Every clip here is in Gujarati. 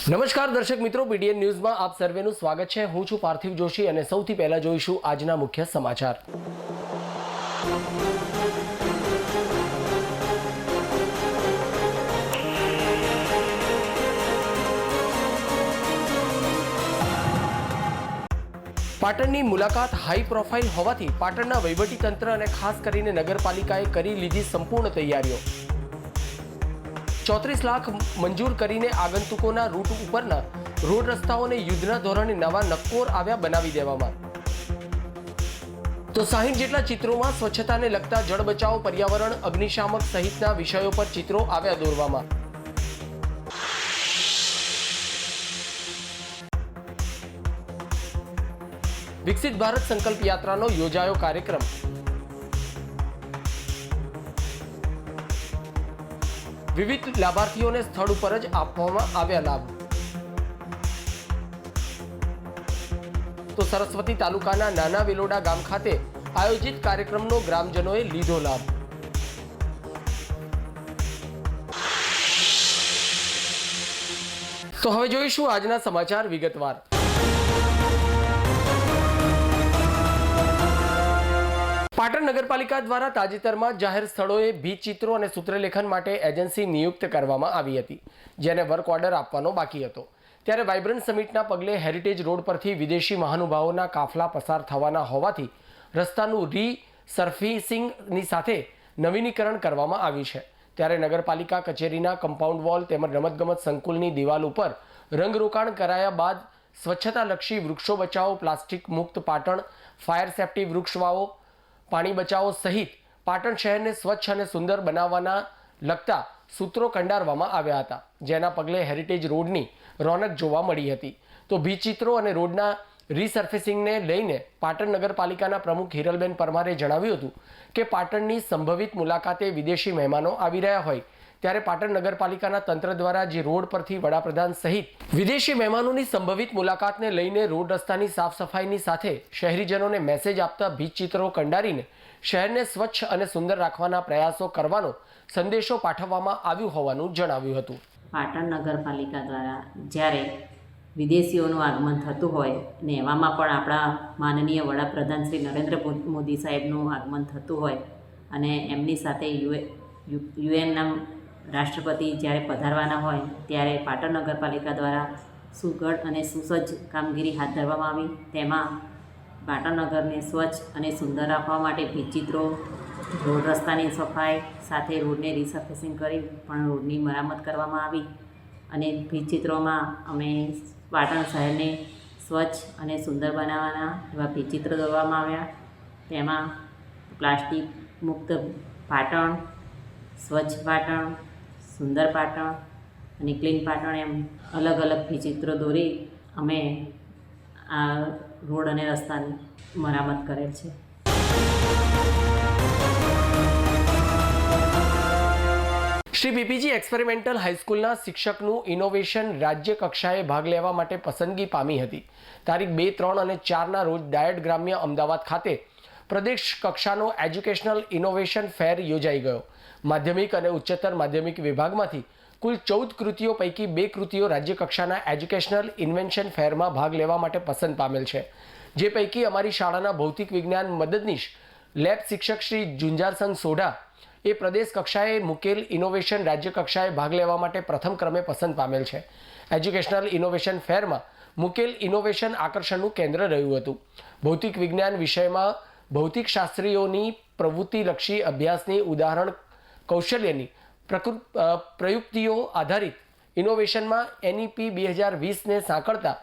નમસ્કાર દર્શક મિત્રો, બીડીએન ન્યૂઝમાં આપ સર્વેનું સ્વાગત છે। હું છું પાર્થિવ જોશી અને સૌથી પહેલા જોઈશું આજના મુખ્ય સમાચાર। પાટણની મુલાકાત હાઈ પ્રોફાઇલ હોવાથી પાટણના વહીવટીતંત્ર અને ખાસ કરીને નગરપાલિકાએ કરી લીધી સંપૂર્ણ તૈયારીઓ। 34 લાખ મંજૂર કરીને આગંતુકોના રૂટ ઉપરના રોડ રસ્તાઓને યુદ્ધના ધોરણે નવા નક્કોર આવ્યા બનાવી દેવામાં। તો 60 જેટલા ચિત્રોમાં સ્વચ્છતાને લગતા જળ બચાવ, પર્યાવરણ, અગ્નિશામક સહિતના વિષયો પર ચિત્રો આવ્યા દોરવામાં। વિકસિત ભારત સંકલ્પ યાત્રાનો યોજાયો કાર્યક્રમ। વિવિધ લાભાર્થીઓને સ્થળ ઉપર જ આપવામાં આવ્યા લાભ। તો સરસ્વતી તાલુકાના નાના વેલોડા ગામ ખાતે આયોજિત કાર્યક્રમનો ગ્રામજનોએ લીધો લાભ। તો હવે જોઈશું આજના સમાચાર વિગતવાર। પાટણ નગરપાલિકા દ્વારા તાજેતરમાં જાહેર સ્થળોએ ભીંત ચિત્રો અને સૂત્રલેખન માટે એજન્સી નિયુક્ત કરવામાં આવી હતી, જેને વર્ક ઓર્ડર આપવાનો બાકી હતો। ત્યારે વાઇબ્રન્ટ સમિટના પગલે હેરિટેજ રોડ પરથી વિદેશી મહાનુભાવોના કાફલા પસાર થવાના હોવાથી રસ્તાનું રીસર્ફેસિંગની સાથે નવીનીકરણ કરવામાં આવ્યું છે। ત્યારે નગરપાલિકા કચેરીના કમ્પાઉન્ડ વોલ તેમજ રમતગમત સંકુલની દિવાલ ઉપર રંગરોકાણ કરાયા બાદ સ્વચ્છતાલક્ષી વૃક્ષો બચાવો, પ્લાસ્ટિક મુક્ત પાટણ, ફાયર સેફ્ટી વૃક્ષ વાવો, પાણી બચાવો સહિત પાટણ શહેરને સ્વચ્છ અને સુંદર બનાવવાના લગતા સૂત્રો કંડારવામાં આવ્યા હતા, જેના પગલે હેરિટેજ રોડની રોનક જોવા મળી હતી। તો ભીંત ચિત્રો અને રોડના રીસર્ફેસિંગને લઈને પાટણ નગરપાલિકાના પ્રમુખ હિરલબેન પરમારે જણાવ્યું હતું કે પાટણની સંભવિત મુલાકાતે વિદેશી મહેમાનો આવી રહ્યા હોય ત્યારે પાટણ નગરપાલિકાના તંત્ર દ્વારા જે રોડ પરથી વડાપ્રધાન સહિત વિદેશી મહેમાનોની સંભવિત મુલાકાતને લઈને રોડ રસ્તાની સાફ સફાઈની સાથે શહેરીજનોને મેસેજ આપતા ભીંત ચિત્રો કંડારીને શહેરને સ્વચ્છ અને સુંદર રાખવાના પ્રયાસો કરવાનો સંદેશો પાઠવવામાં આવ્યો હોવાનું જણાવ્યું હતું। પાટણ નગરપાલિકા દ્વારા જ્યારે વિદેશીઓનું આગમન થતું હોય ને એવામાં પણ આપણા માનનીય વડાપ્રધાન શ્રી નરેન્દ્ર મોદી સાહેબનું આગમન થતું હોય અને એમની સાથે યુએનના રાષ્ટ્રપતિ જ્યારે પધારવાના હોય ત્યારે પાટણ નગરપાલિકા દ્વારા સુઘડ અને સુસજ્જ કામગીરી હાથ ધરવામાં આવી। તેમાં પાટણ નગરને સ્વચ્છ અને સુંદર રાખવા માટે ભીંત ચિત્રો, રોડ રસ્તાની સફાઈ સાથે રોડને રીસર્ફેસિંગ કરી પણ રોડની મરામત કરવામાં આવી અને ભીંત ચિત્રોમાં અમે પાટણ શહેરને સ્વચ્છ અને સુંદર બનાવવાના એવા ભીંત ચિત્રો દોરવામાં આવ્યા। તેમાં પ્લાસ્ટિક મુક્ત પાટણ, સ્વચ્છ પાટણ, સુંદર પાટણ અને ક્લીન પાટણ એમ અલગ અલગ ભીંત ચિત્રો દોરી અમે આ રોડ અને રસ્તાની મરામત કરેલ છે। શ્રી બીપીજી એક્સપેરિમેન્ટલ હાઈસ્કૂલના શિક્ષકનું ઇનોવેશન રાજ્ય કક્ષાએ ભાગ લેવા માટે પસંદગી પામી હતી। તારીખ 2, 3 અને 4ના રોજ ડાયટ ગ્રામ્ય અમદાવાદ ખાતે પ્રદેશ કક્ષાનો એજ્યુકેશનલ ઇનોવેશન ફેર યોજાઈ ગયો। માધ્યમિક અને ઉચ્ચતર માધ્યમિક વિભાગમાંથી કુલ 14 કૃતિઓ પૈકી 2 કૃતિઓ રાજ્ય કક્ષાના એજ્યુકેશનલ ઇન્વેન્શન ફેરમાં ભાગ લેવા માટે પસંદ પામેલ છે, જે પૈકી અમારી શાળાના ભૌતિક વિજ્ઞાન મદદનીશ લેબ શિક્ષક શ્રી ઝુંઝારસંગ સોઢા એ પ્રદેશ કક્ષાએ મુકેલ ઇનોવેશન રાજ્ય કક્ષાએ ભાગ લેવા માટે પ્રથમ ક્રમે પસંદ પામેલ છે। એજ્યુકેશનલ ઇનોવેશન ફેરમાં મુકેલ ઇનોવેશન આકર્ષણનું કેન્દ્ર રહ્યું હતું। ભૌતિક વિજ્ઞાન વિષયમાં ભૌતિક શાસ્ત્રીઓની પ્રવૃત્તિલક્ષી અભ્યાસની ઉદાહરણ કૌશલ્યની પ્રયુક્તિઓ આધારિત ઇનોવેશનમાં NEP 2020ને સાંકળતા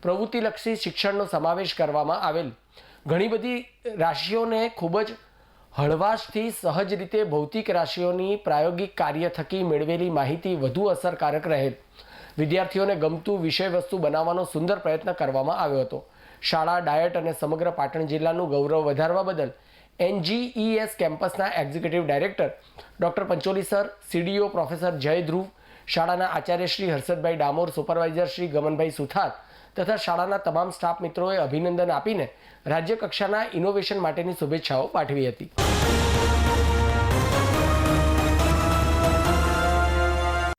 પ્રવૃત્તિલક્ષી શિક્ષણનો સમાવેશ કરવામાં આવેલ। ઘણી બધી રાશિઓને ખૂબ જ હળવાશથી સહજ રીતે ભૌતિક રાશિઓની પ્રાયોગિક કાર્ય થકી મેળવેલી માહિતી વધુ અસરકારક રહેલ। વિદ્યાર્થીઓને ગમતું વિષય વસ્તુ બનાવવાનો સુંદર પ્રયત્ન કરવામાં આવ્યો હતો। શાળા, ડાયટ અને સમગ્ર પાટણ જિલ્લાનું ગૌરવ વધારવા બદલ NGES કેમ્પસના executive director doctor Pancholi sir, CDO professor Jay Dhruv, શાળાના આચાર્ય શ્રી હર્ષદભાઈ ડામોર, સુપરવાઇઝર શ્રી ગમનભાઈ સુથાર તથા શાળાના તમામ સ્ટાફ મિત્રોએ અભિનંદન આપીને રાજ્ય કક્ષાના ઇનોવેશન માટેની શુભેચ્છાઓ પાઠવી હતી।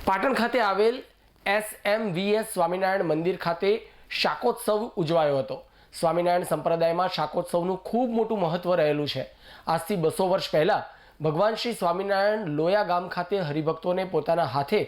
પાટણ ખાતે આવેલ SMVS સ્વામિનારાયણ મંદિર ખાતે શાકોત્સવ ઉજવાયો હતો. સ્વામિનારાયણ સંપ્રદાયમાં શાકોત્સવનું ખૂબ મોટું મહત્વ રહેલું છે. આજથી 200 વર્ષ પહેલાં ભગવાન શ્રી સ્વામિનારાયણ લોયા ગામ ખાતે હરિભક્તોને પોતાના હાથે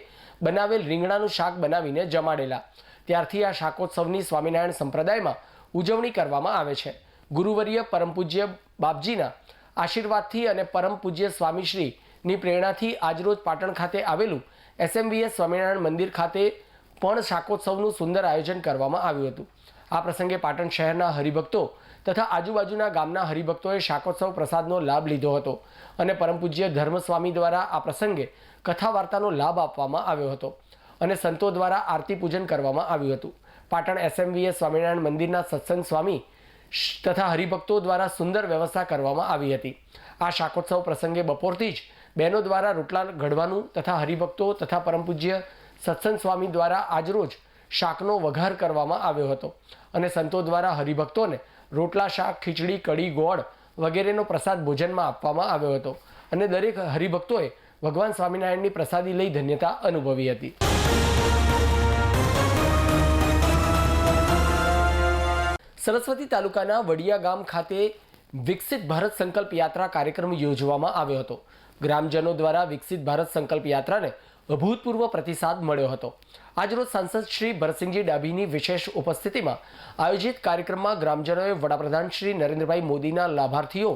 બનાવેલ રીંગણાનું શાક બનાવીને જમાડેલા. ત્યારથી આ શાકોત્સવની સ્વામિનારાયણ સંપ્રદાયમાં ઉજવણી કરવામાં આવે છે. ગુરુવર્ય પરમ પૂજ્ય બાપજીના આશીર્વાદથી અને પરમ પૂજ્ય સ્વામીશ્રીની પ્રેરણાથી આજરોજ પાટણ ખાતે આવેલું SMVS સ્વામિનારાયણ મંદિર ખાતે પણ શાકોત્સવનું સુંદર આયોજન કરવામાં આવ્યું હતું. આ પ્રસંગે પાટણ શહેરના હરિભક્તો તથા આજુબાજુના ગામના હરિભક્તોએ શાકોત્સવ પ્રસાદનો લાભ લીધો હતો અને પરમ પૂજ્ય ધર્મસ્વામી દ્વારા આ પ્રસંગે કથા વાર્તાનો લાભ આપવામાં આવ્યો હતો અને સંતો દ્વારા આરતી પૂજન કરવામાં આવ્યું હતું. પાટણ SMVS સ્વામિનારાયણ મંદિરના સત્સંગ સ્વામી તથા હરિભક્તો દ્વારા સુંદર વ્યવસ્થા કરવામાં આવી હતી. આ શાકોત્સવ પ્રસંગે બપોરથી જ બહેનો દ્વારા રોટલા ઘડવાનું તથા હરિભક્તો તથા પરમ પૂજ્ય સત્સંગ સ્વામી દ્વારા આજરોજ શાકનો વઘાર કરવામાં આવ્યો હતો અને સંતો દ્વારા હરિભક્તોને રોટલા, શાક, ખીચડી, કઢી, ગોળ વગેરેનો પ્રસાદ ભોજનમાં આપવામાં આવ્યો હતો અને દરેક હરિભક્તોએ ભગવાન સ્વામિનારાયણની પ્રસાદી લઈ ધન્યતા અનુભવી હતી. સરસ્વતી તાલુકાના વડિયા ગામ ખાતે વિકસિત ભારત સંકલ્પ યાત્રા કાર્યક્રમ યોજવામાં આવ્યો હતો. ગ્રામજનો દ્વારા વિકસિત ભારત સંકલ્પ યાત્રાને અભૂતપૂર્વ પ્રતિસાદ મળ્યો હતો. આજરોજ સાંસદ શ્રી ભરતસિંહજી ડાભીની વિશેષ ઉપસ્થિતિમાં આયોજિત કાર્યક્રમમાં ગ્રામજનોએ વડાપ્રધાન શ્રી નરેન્દ્રભાઈ મોદીના લાભાર્થીઓ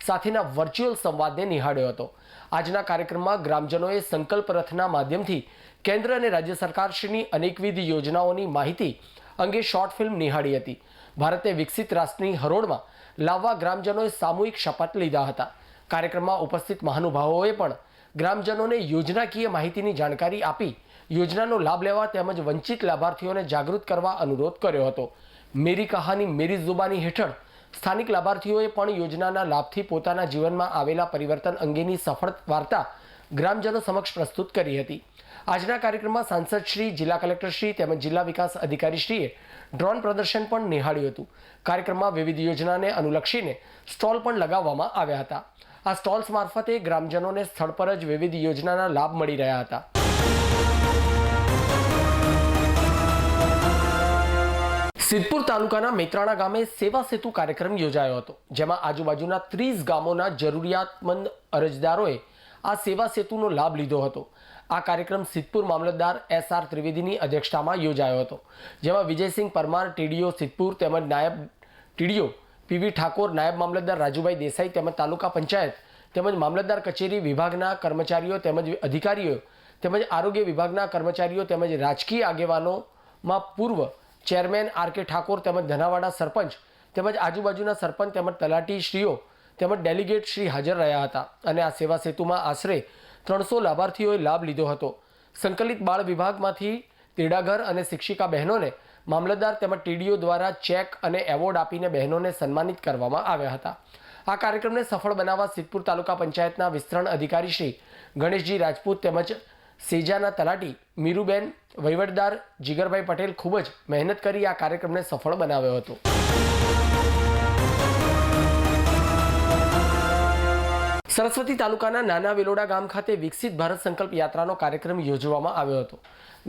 સાથેના વર્ચ્યુઅલ સંવાદને નિહાળ્યો હતો. આજના કાર્યક્રમમાં ગ્રામજનોએ સંકલ્પ રથના માધ્યમથી કેન્દ્ર અને રાજ્ય સરકારશ્રીની અનેકવિધ યોજનાઓની માહિતી અંગે શોર્ટ ફિલ્મ નિહાળી હતી. ભારતે વિકસિત રાષ્ટ્રની હરોળમાં લાવવા ગ્રામજનોએ સામૂહિક શપથ લીધા હતા. કાર્યક્રમમાં ઉપસ્થિત મહાનુભાવોએ પણ ગ્રામજનોને યોજનાકીય માહિતીની જાણકારી આપી યોજનાનો લાભ લેવા તેમજ વંચિત લાભાર્થીઓને જાગૃત કરવા અનુરોધ કર્યો હતો. મેરી કહાની મેરી ઝુબાની હેઠળ સ્થાનિક લાભાર્થીઓએ પણ યોજનાના લાભથી પોતાના જીવનમાં આવેલા પરિવર્તન અંગેની સફળ વાર્તા ગ્રામજનો સમક્ષ પ્રસ્તુત કરી હતી. આજના કાર્યક્રમમાં સાંસદ શ્રી, જિલ્લા કલેક્ટર શ્રી તેમજ જિલ્લા વિકાસ અધિકારીશ્રીએ ડ્રોન પ્રદર્શન પણ નિહાળ્યું હતું. કાર્યક્રમમાં વિવિધ યોજનાને અનુલક્ષીને સ્ટોલ પણ લગાવવામાં આવ્યા હતા. આ સ્ટોલ્સ મારફતે ગ્રામજનોને સ્થળ પર જ વિવિધ યોજનાના લાભ મળી રહ્યા હતા. સિદ્ધપુર તાલુકાના મેત્રાણા ગામે સેવા સેતુ કાર્યક્રમ યોજાયો હતો, જેમાં આજુબાજુના 30 ગામોના જરૂરિયાતમંદ અરજદારોએ આ સેવા સેતુનો લાભ લીધો હતો. આ કાર્યક્રમ સિદ્ધપુર મામલતદાર SR ત્રિવેદીની અધ્યક્ષતામાં યોજાયો હતો, જેમાં વિજયસિંહ પરમાર TDO સિદ્ધપુર તેમજ નાયબ TDO PV ઠાકોર, નાયબ મામલતદાર રાજુભાઈ દેસાઈ તેમજ તાલુકા પંચાયત તેમજ મામલતદાર કચેરી વિભાગના કર્મચારીઓ તેમજ અધિકારીઓ તેમજ આરોગ્ય વિભાગના કર્મચારીઓ તેમજ રાજકીય આગેવાનોમાં પૂર્વ ચેરમેન RK ઠાકોર તેમજ ધનાવાડા સરપંચ તેમજ આજુબાજુના સરપંચ તેમજ તલાટી શ્રીઓ તેમજ ડેલિગેટ શ્રી હાજર રહ્યા હતા અને આ સેવા સેતુમાં આશરે 300 લાભાર્થીઓએ લાભ લીધો હતો. સંકલિત બાળ વિભાગમાંથી તેડાગર અને શિક્ષિકા બહેનોને મામલતદાર તેમજ TDO દ્વારા ચેક અને એવોર્ડ આપીને બહેનોને સન્માનિત કરવામાં આવ્યા હતા. આ કાર્યક્રમને સફળ બનાવવા સિદ્ધપુર તાલુકા પંચાયતના વિસ્તરણ અધિકારી શ્રી ગણેશજી રાજપૂત તેમજ સેજાના તલાટી મીરુબેન, વહીવટદાર જીગરભાઈ પટેલ ખૂબ જ મહેનત કરી આ કાર્યક્રમને સફળ બનાવ્યો હતો. સરસ્વતી તાલુકાના નાના વેલોડા ગામ ખાતે વિકસિત ભારત સંકલ્પ યાત્રાનો કાર્યક્રમ યોજવામાં આવ્યો હતો.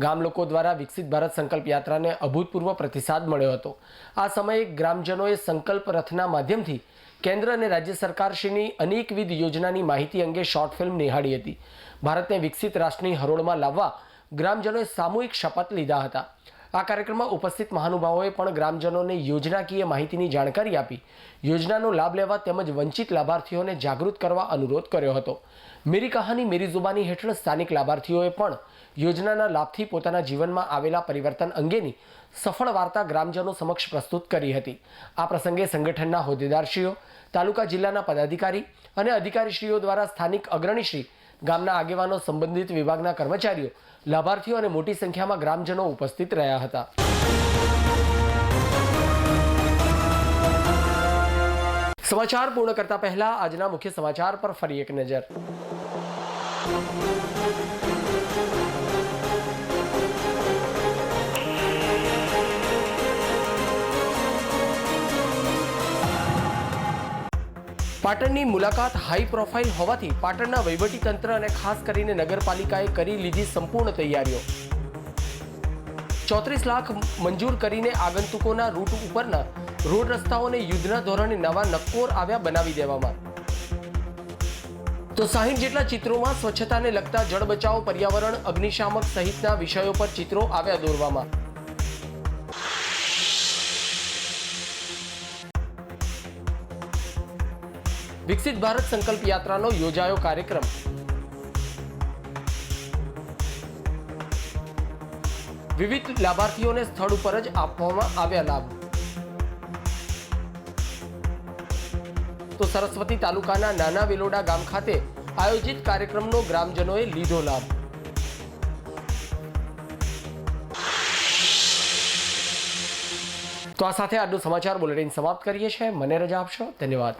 ગામ લોકો દ્વારા વિકસિત ભારત સંકલ્પ યાત્રાને અભૂતપૂર્વ પ્રતિસાદ મળ્યો હતો. આ સમયે ગ્રામજનોએ સંકલ્પ રથના માધ્યમથી કેન્દ્ર અને રાજ્ય સરકારશ્રીની અનેકવિધ યોજનાની માહિતી અંગે શોર્ટ ફિલ્મ નિહાળી હતી. ભારતને વિકસિત રાષ્ટ્રની હરોળમાં લાવવા ગ્રામજનોએ સામૂહિક શપથ લીધા હતા. આ કાર્યક્રમમાં ઉપસ્થિત મહાનુભાવોએ પણ ગ્રામજનોને યોજનાકીય માહિતીની જાણકારી આપી યોજનાનો લાભ લેવા તેમજ વંચિત લાભાર્થીઓને જાગૃત કરવા અનુરોધ કર્યો હતો. મેરી કહાની મેરી ઝુબાની હેઠળ સ્થાનિક લાભાર્થીઓએ પણ યોજનાના લાભથી પોતાના જીવનમાં આવેલા પરિવર્તન અંગેની સફળ વાર્તા ગ્રામજનો સમક્ષ પ્રસ્તુત કરી હતી. આ પ્રસંગે સંગઠનના હોદ્દેદારશ્રીઓ, તાલુકા જિલ્લાના પદાધિકારી અને અધિકારીશ્રીઓ દ્વારા સ્થાનિક અગ્રણીશ્રી, ગામના આગેવાનો, સંબંધિત વિભાગના કર્મચારીઓ, લાભાર્થીઓ અને મોટી સંખ્યામાં ગ્રામજનો ઉપસ્થિત રહ્યા હતા. સમાચાર પૂર્ણ કરતા પહેલા આજના મુખ્ય સમાચાર પર ફરી એક નજર. પાટણની મુલાકાત હાઈ પ્રોફાઇલ હોવાથી પાટણના વહીવટીતંત્ર અને ખાસ કરીને નગરપાલિકાએ કરી લીધી સંપૂર્ણ તૈયારીઓ. 34 લાખ મંજૂર કરીને આગંતુકોના રૂટ ઉપરના રોડ રસ્તાઓને યુદ્ધના ધોરણે નવા નક્કોર આવ્યા બનાવી દેવામાં. તો 60 જેટલા ચિત્રોમાં સ્વચ્છતાને લગતા જળ બચાવ, પર્યાવરણ, અગ્નિશામક સહિતના વિષયો પર ચિત્રો આવ્યા દોરવામાં. વિકસિત ભારત સંકલ્પ યાત્રાનો યોજાયો કાર્યક્રમ. વિવિધ લાભાર્થીઓને સ્થળ ઉપર જ આપવામાં આવ્યા લાભ. તો સરસ્વતી તાલુકાના નાના વેલોડા ગામ ખાતે આયોજિત કાર્યક્રમનો ગ્રામજનોએ લીધો લાભ. તો આ સાથે આજનું સમાચાર બુલેટિન સમાપ્ત કરીએ છીએ. મને રજા આપશો. ધન્યવાદ.